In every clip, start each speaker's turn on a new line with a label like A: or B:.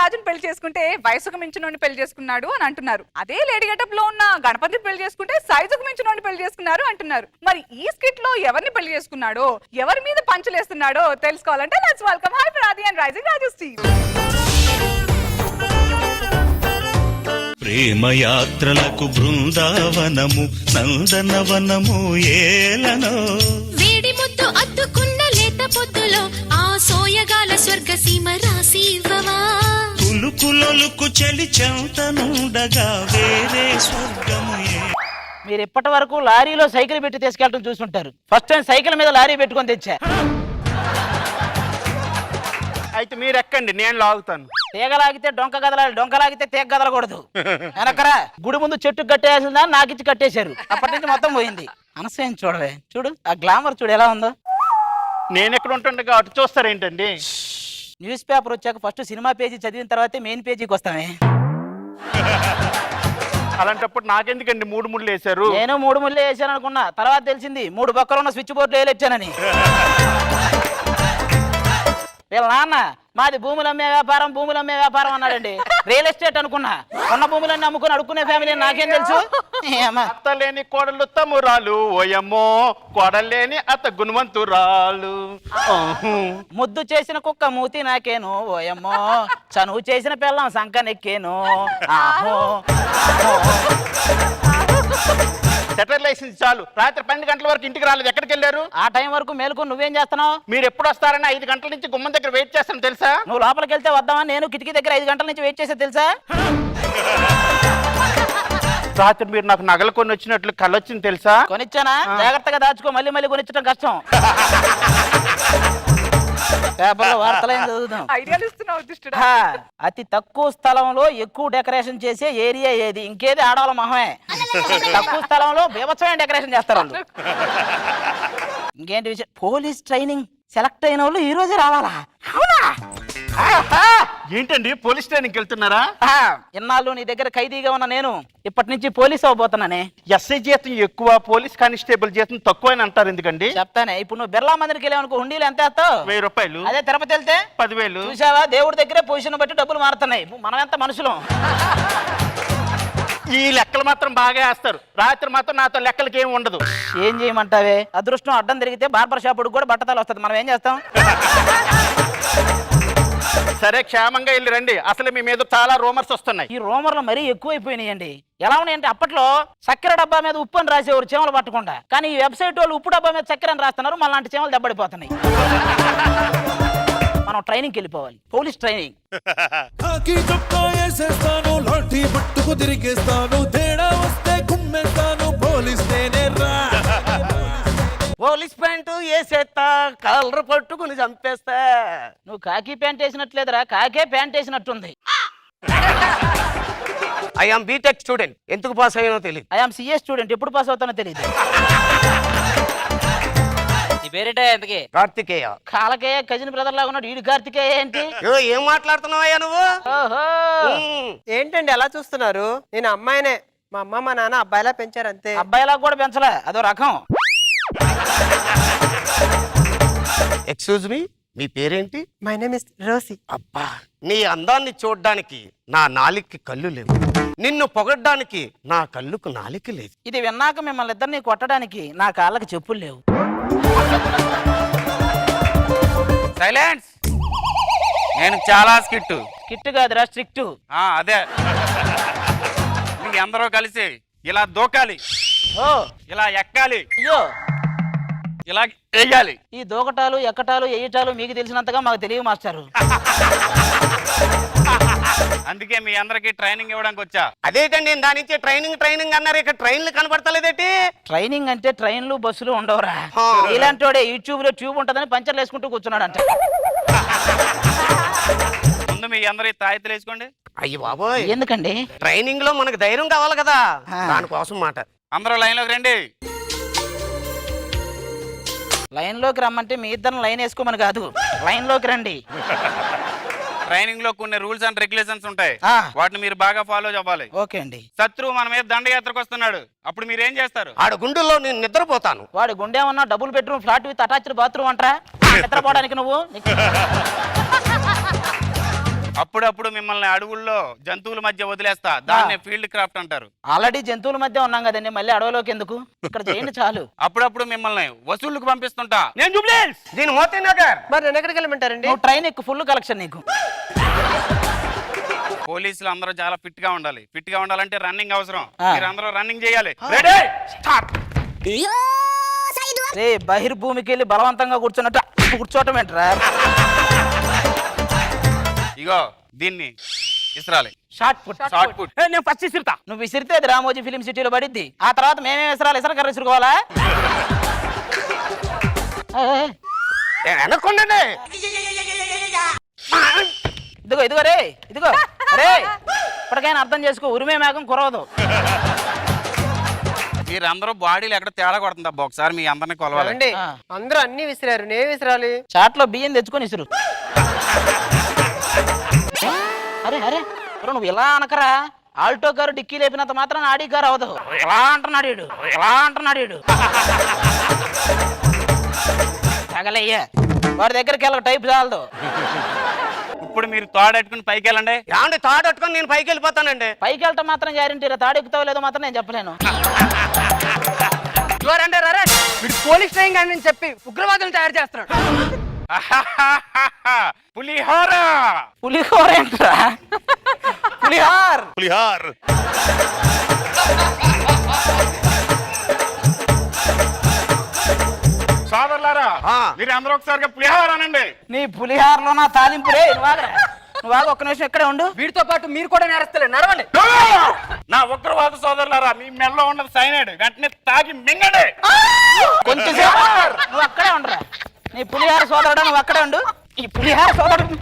A: రాజుని పెళ్లి చేసుకుంటే వయసుకు మించినోడిని పెళ్లి చేసుకున్నాడు అని అంటున్నారు. అదే లేడీ గెటప్ లో ఉన్న గణపతిని పెళ్లి చేసుకుంటే సైజుకు మించినోడిని పెళ్లి చేసుకున్నారు అంటున్నారు. మరి ఈ స్కిట్ లో ఎవరిని పెళ్లి చేసుకున్నాడో, ఎవరి మీద పంచలేస్తున్నాడో తెలుసుకోవాలంటే లెట్స్ వెల్కమ్ హై ప్రాది అండ్ రైజింగ్ రాజశ్రీ.
B: ప్రేమ యాత్రలకు బృందావనము నందనవనము ఏలనో
C: వేడి ముద్దు అద్దుకున్న లేత పొద్దులో ఆ సోయగాల స్వర్గ సీమ రాసివ్వవా.
B: కులుకులొలుకు చలి చెంతనుండగా వేరే స్వర్గము
D: మీరు ఇప్పటి వరకు లారీలో సైకిల్ పెట్టి తీసుకెళ్ళడం చూస్తుంటారు. ఫస్ట్ టైం సైకిల్ మీద లారీ పెట్టుకొని తెచ్చా.
E: అయితే మీరు ఎక్కండి, నేను లాగుతాను.
D: తీగ లాగితే డొంక కదలాలి, డొంక లాగితే తీగ కదలకూడదు. వెనకరా గుడి ముందు చెట్టు కట్టేసిందా నాకిచ్చి కట్టేశారు. అప్పటి నుంచి మొత్తం పోయింది. అనసూయం చూడవే, చూడు ఆ గ్లామర్ చూడు ఎలా ఉందో.
E: నేను ఎక్కడ ఉంటుండగా అటు చూస్తారేంటండి?
D: న్యూస్ పేపర్ వచ్చాక ఫస్ట్ సినిమా పేజీ చదివిన తర్వాతే మెయిన్ పేజీకి వస్తామే.
E: అలాంటప్పుడు నాకెందుకండి 3 ముళ్ళు వేశారు?
D: నేను 3 ముళ్ళే వేసాను అనుకున్నా, తర్వాత తెలిసింది 3 బొక్కలు ఉన్న స్విచ్ బోర్డు వేయలేచ్చానని. వీళ్ళ నాన్న మాది భూములు అమ్మే వ్యాపారం అన్నాడండి. రియల్ ఎస్టేట్ అనుకున్నా. ఉన్న భూములన్నీ అమ్ముకుని అడుక్కునే ఫ్యామిలీ నాకేం తెలుసు.
E: అత్తలేని కోడలు తమ్మురాలు ఓయమ్మో, కోడలేని అత్త గుణవంతురాలు.
D: ముద్దు చేసిన కుక్క మూతి నాకేను ఓయమ్మో, చనువు చేసిన పిల్లం సంకనెక్కేను.
E: సెటర్ లైసెన్స్ చాలు. రాత్రి 12 గంటల వరకు ఇంటికి రాలేదు. ఎక్కడికి వెళ్ళారు?
D: ఆ టైం వరకు మేలుకొని నువ్వేం చేస్తున్నావు?
E: మీరు ఎప్పుడు వస్తారని 5 గంటల నుంచి గుమ్మం దగ్గర వెయిట్ చేస్తాను తెలుసా?
D: నువ్వు లోపలికి వెళ్తే వద్దామా, నేను కిటికీ దగ్గర 5 గంటల నుంచి వెయిట్ చేసే తెలుసా.
E: రాత్రి మీరు నాకు నగలు కొని వచ్చినట్లు కళ్ళొచ్చింది తెలుసా?
D: కొనిచ్చానా? జాగ్రత్తగా దాచుకో, మళ్ళీ కొనిచ్చడం కష్టం. పేపర్లో వార్తలు ఏం చదువుతాం.
A: ఐడియాలు ఇస్తున్నావు దుష్టుడా.
D: అతి తక్కువ స్థలంలో ఎక్కువ డెకరేషన్ చేసే ఏరియా ఏది? ఇంకేది ఆడవాళ్ళ మొహమే. తక్కువ స్థలంలో బీభత్సమైన డెకరేషన్ చేస్తారు వాళ్ళు. ఇంకేంటి విషయం? పోలీస్ ట్రైనింగ్ సెలెక్ట్ అయిన వాళ్ళు ఈ రోజే రావాలా? అవునా?
E: ఏంటండి పోలీస్ ట్రైనింగ్కి వెళ్తున్నారా?
D: ఇన్నాళ్ళు నీ దగ్గర ఖైదీగా ఉన్న నేను ఇప్పటి నుంచి పోలీస్ అవబోతున్నానే.
E: ఎస్ఐ జీతం ఎక్కువ, పోలీస్ కానిస్టేబుల్ జీతం తక్కువ అని అంటారు ఎందుకండి?
D: చెప్తానే. ఇప్పుడు నువ్వు బిర్లా మందిరికి వెళ్ళావనుకో, హుండీలు ఎంత వేస్తావు?
E: 1000 రూపాయలు.
D: అదే తిరుపతి వెళ్తే
E: 10,000.
D: చూసావా, దేవుడి దగ్గరే పొజిషన్ బట్టి డబ్బులు మారుతున్నాయి. మనం ఎంత మనుషులం.
E: ఈ లెక్కలు మాత్రం బాగా వేస్తారు. రాత్రి మాత్రం నాతో లెక్కలకి ఏమి ఉండదు.
D: ఏం చేయమంటావే? అదృష్టం అడ్డం తిరిగితే బార్బర్ షాప్ కూడా బట్టతలు వస్తుంది. మనం ఏం చేస్తాం?
E: సరే క్షేమంగా వెళ్ళి రండి. అసలు మీ మీద చాలా రూమర్స్ వస్తున్నాయి.
D: ఈ రూమర్లు మరీ ఎక్కువైపోయినాయండి. ఎలా ఉన్నాయంటే, అప్పట్లో చక్కెర డబ్బా మీద ఉప్పు అని రాసేవారు చీమలు పట్టకుండా. కానీ ఈ వెబ్సైట్ వాళ్ళు ఉప్పు డబ్బా మీద చక్కెర అని రాస్తున్నారు. మళ్ళీ చీమలు దెబ్బడిపోతున్నాయి. మనం ట్రైనింగ్కి వెళ్ళిపోవాలి. Police training.
F: పోలీస్ ప్యాంటు వేసేస్తా, కలర్ పట్టుకుని చంపేస్తా.
D: నువ్వు కాకి ప్యాంట్ వేసినట్లేదురా, కాకే ప్యాంట్ వేసినట్టుంది.
F: I'm BTech student. ఎందుకు పాస్ అయ్యానో తెలియదు.
D: I'm CA student. ఎప్పుడు పాస్ అవుతానో తెలియదు. పేరేటే ఎంతకి?
F: కార్తికేయ.
D: కాలకేయ కజిన్ బ్రదర్ లాగా ఉన్నాడు. ఈడు కార్తికేయ ఏంటి?
F: ఏం మాట్లాడుతున్నావయ్యా నువ్వు?
D: ఓహో,
G: ఏంటండి ఎలా చూస్తున్నారు? నేను అమ్మాయినే. మా అమ్మ మా నాన్న అబ్బాయిలా పెంచారు అంతే.
D: అబ్బాయిలా కూడా పెంచలే, అదో రకం.
F: ఎక్స్క్యూజ్ మీ, మీ పేరేంటి?
G: My name is Rosie.
F: అబ్బా, నీ అందాన్ని చూడ్డానికి నా నాలికి కళ్ళు లేవు. నిన్ను పొగడ్డానికి నా కళ్ళుకు నాలిక లేదు.
D: ఇది విన్నాక మిమ్మల్ని ఇద్దరిని కొట్టడానికి నా కాళ్ళకి చెప్పులు లేవు.
H: సైలెన్స్. నేను చాలా స్కిట్
D: కాదురా, స్ట్రిక్ట్.
H: అదే మీ అందరూ కలిసి ఇలా దూకాలి,
D: ఓ
H: ఇలా ఎక్కాలి,
D: అయ్యో
H: ఇలా వేయాలి.
D: ఈ దూకటాలు ఎక్కటాలు ఎయ్యటాలు మీకు తెలిసినంతగా మాకు తెలియదు మాస్టారు.
H: అందుకే మీ అందరికి ట్రైనింగ్ ఇవ్వడానికి వచ్చా.
F: అదేంటండి, నేను దాని నుంచి ట్రైనింగ్ అన్నారు. ఇక్కడ ట్రైన్లు కనబడతలేదేంటి?
D: ట్రైనింగ్ అంటే ట్రైన్లు బస్సులు ఉండవురా. ఇలాంటి వాడే యూట్యూబ్ లో ట్యూబ్ ఉంటుందని పంచర్లు వేసుకుంటూ కూర్చున్నాడు అంట.
H: ముందు మీ అందరి తాయితలు వేసుకోండి.
F: అయ్యి బాబోయ్,
D: ఎందుకండి?
F: ట్రైనింగ్ లో మనకు ధైర్యం కావాలి కదా, దానికోసం మాట.
H: అందరూ లైన్ లోకి రండి.
D: లైన్ లోకి రమ్మంటే మీ ఇద్దరు లైన్ వేసుకోమని కాదు, లైన్ లోకి రండి.
H: ట్రైనింగ్ లో కొన్ని రూల్స్ అండ్ రెగ్యులేషన్స్ ఉంటాయి.
D: ఆ.
H: వాటిని మీరు బాగా ఫాలో అవ్వాలి.
D: ఓకే అండి.
H: శత్రువు మన మీద దండయాత్రకు వస్తున్నాడు. అప్పుడు మీరు ఏం చేస్తారు?
F: ఆడ గుండెల్లో నేను నిద్రపోతాను.
D: వాడు గుండె ఉన్న double bedroom flat with attached bathroom అంటారా? నిద్రపోవడానికి నువ్వు
H: అప్పుడప్పుడు మిమ్మల్ని అడవుల్లో జంతువుల మధ్య వదిలేస్తా దాన్ని ఫీల్డ్ క్రాఫ్ట్ అంటారు.
D: ఆల్రెడీ జంతువుల మధ్య ఉన్నాం కదండి, మళ్ళీ అడవిలోకి ఎందుకు? ఇక్కడ చేయండి చాలు.
H: అప్పుడప్పుడు మిమ్మల్ని వసూళ్ళకు పంపిస్తుంటా.
F: నేను జూబ్లీహిల్స్, దీని మోతీ నగర్.
G: మరి నేను ఎక్కడికి వెళ్ళమంటారండి?
D: నువ్వు ట్రైన్ ఎక్కువ ఫుల్ కలెక్షన్ నీకు.
H: పోలీసులు అందరూ చాలా ఫిట్ గా ఉండాలి. ఫిట్ గా ఉండాలంటే రన్నింగ్ అవసరం.
D: ఆ.
H: మీరు అందరూ రన్నింగ్ చేయాలి.
F: Ready start.
D: రే బహిర్భూమికి వెళ్ళి బలవంతంగా కూర్చున్నట్టు కూర్చోవటం ఏంట్రా?
H: ఇగో దీన్ని ఇస్రాలి.
D: Shot put.
H: Shot put.
F: నేను ఫస్ట్ ఇసిరుతా.
D: నువ్వు విసిరితే అది రామోజీ ఫిలిం సిటీలో పడిద్ది. ఆ తర్వాత మేమే విసరాలి, ఇసరకర్ర విసురుకోవాలా?
F: వెనక్కుండండి.
D: ఇదిగో ఇదిగో రే, ఇదిగో రే, ఇప్పటికైనా అర్థం చేసుకో, ఉరిమే మేఘం కురవదు.
H: మీరందరూ బాడీలు ఎక్కడ తేడా కొడుతుంది అబ్బా, ఒకసారి మీ అందరినీ కొలవాలి.
G: ఏమండి?
D: ఆ.
G: అందరూ అన్ని విసిరారు, నేను విసిరాలి.
D: చాట్లో బియ్యం తెచ్చుకొని ఇసురు. అరే అరే ఒరేయ్, నువ్వు ఇలా అనకరా. ఆల్టో కారు డిక్కీ లేపినంత మాత్రం ఆడి కారు అవదు. ఎలా అంటున్నాడు వీడు, ఎలా అంటున్నాడు వీడు. తగలయ్యా, వాడి దగ్గరికి వెళ్ళక టైప్ చాలదు.
H: ఇప్పుడు మీరు తోడెట్టుకుని పైకి వెళ్ళండి.
F: ఏమండి తాడట్టుకొని నేను పైకి వెళ్ళిపోతానండి.
D: పైకి వెళ్తాం మాత్రం గ్యారంటీ రా, తాడెక్కుతావు లేదో మాత్రం నేను చెప్పలేను.
G: వీడు పోలీస్ ట్రైనింగ్ అని చెప్పి ఉగ్రవాదులు తయారు చేస్తున్నాడు.
H: పులిహోర.
D: పులిహోర ఏంట్రా? పులిహార్.
B: పులిహార్.
H: సోదరులారా,
F: ఆ.
H: మీరు అందరూ ఒకసారిగా పులిహోర అనండి.
D: నీ పులిహార్లో నా తాలింపు రే. నువ్వు ఒక్క నిమిషం ఇక్కడే ఉండు.
G: వీడితో పాటు మీరు కూడా నేరస్తలే, నడవండి.
H: నా ఉగ్రవాద సోదరులారా, మీ మెడలో ఉన్నది సైనైడ్, వెంటనే తాగి మింగండి.
D: కొంచెం సేపు నువ్వు అక్కడే ఉండరా. నీ పులిహార సోదరుడు నువ్వు అక్కడే ఉండు. ఈ పులిహార సోదరుడు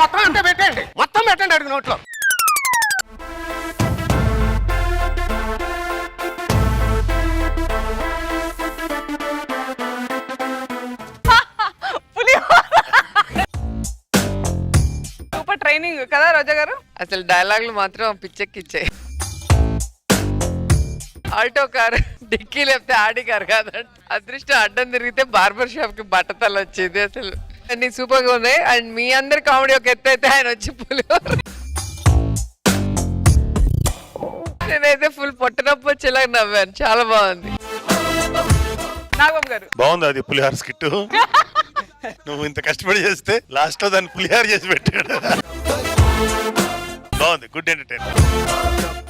F: మొత్తం అంతా పెట్టండి, మొత్తం పెట్టండి అడుగు నోట్లో.
A: సూపర్ ట్రైనింగ్ కదా రోజా గారు.
I: అసలు డైలాగులు మాత్రం పిచ్చెక్కిచ్చాయి. ఆల్టో కారు డిక్కీ లేపితే ఆడి కారు కాదండి. అదృష్టం అడ్డం తిరిగితే బార్బర్ షాప్ కి బట్టతలు వచ్చింది. అసలు అన్ని సూపర్ గా ఉన్నాయి. అండ్ మీ అందరి కామెడీ ఒక ఎత్తు అయితే ఆయన వచ్చి పులిహోర. నేనైతే ఫుల్ పొట్టనొప్పి వచ్చేలా నవ్వాను. చాలా బాగుంది.
A: నాగబాబు గారు.
B: బాగుంది అది పులిహార స్కిట్. నువ్వు ఇంత కష్టపడి చేస్తే లాస్ట్ లో దాన్ని పులిహార చేసి పెట్టాడు. బాగుంది, గుడ్ ఎంటర్టైన్మెంట్.